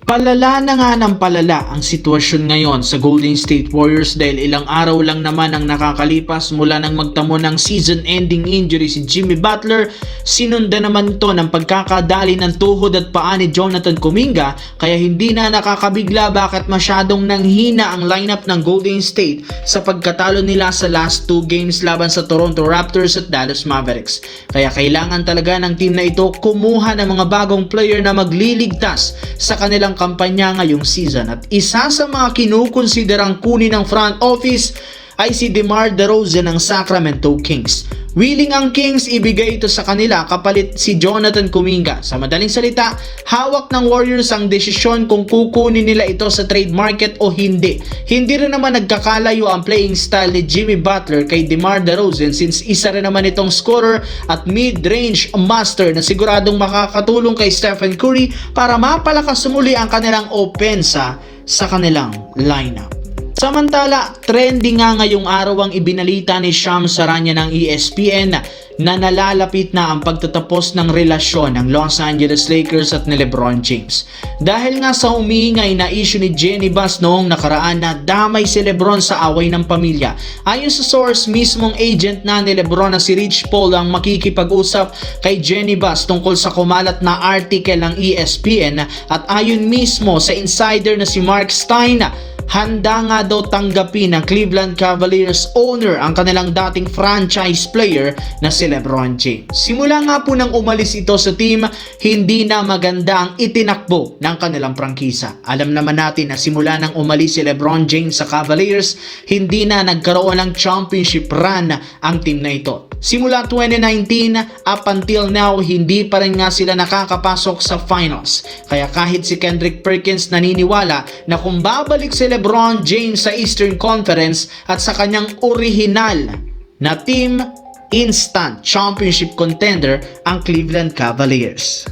Palala na nga ng palala ang sitwasyon ngayon sa Golden State Warriors dahil ilang araw lang naman ang nakakalipas mula nang magtamo ng season-ending injury si Jimmy Butler. Sinunda naman ito ng pagkakadali ng tuhod at paa ni Jonathan Kuminga, kaya hindi na nakakabigla bakit masyadong nanghina ang lineup ng Golden State sa pagkatalo nila sa last 2 games laban sa Toronto Raptors at Dallas Mavericks. Kaya kailangan talaga ng team na ito kumuha ng mga bagong player na magliligtas sa kanilang kampanya ngayong season, at isa sa mga kinukonsiderang kunin ng front office ay si DeMar DeRozan ng Sacramento Kings. Willing ang Kings ibigay ito sa kanila kapalit si Jonathan Kuminga. Sa madaling salita, hawak ng Warriors ang desisyon kung kukunin nila ito sa trade market o hindi. Hindi rin naman nagkakalayo ang playing style ni Jimmy Butler kay DeMar DeRozan, since isa rin naman itong scorer at mid-range master na siguradong makakatulong kay Stephen Curry para mapalakas muli ang kanilang opensa sa kanilang lineup. Samantala, trending nga ngayong araw ang ibinalita ni Shams Charania ng ESPN na nalalapit na ang pagtatapos ng relasyon ng Los Angeles Lakers at ni LeBron James. Dahil nga sa umingay na issue ni Jenny Bass noong nakaraan na damay si LeBron sa away ng pamilya. Ayon sa source, mismong agent na ni LeBron na si Rich Paul ang makikipag-usap kay Jenny Bass tungkol sa kumalat na article ng ESPN, at ayon mismo sa insider na si Mark Stein, handa nga daw tanggapin ng Cleveland Cavaliers owner ang kanilang dating franchise player na si LeBron James. Simula nga po nang umalis ito sa team, hindi na maganda ang itinakbo ng kanilang prangkisa. Alam naman natin na simula nang umalis si LeBron James sa Cavaliers, hindi na nagkaroon ng championship run ang team na ito. Simula 2019 up until now, hindi pa rin nga sila nakakapasok sa finals. Kaya kahit si Kendrick Perkins naniniwala na kung babalik si LeBron James sa Eastern Conference at sa kanyang orihinal na team, instant championship contender ang Cleveland Cavaliers.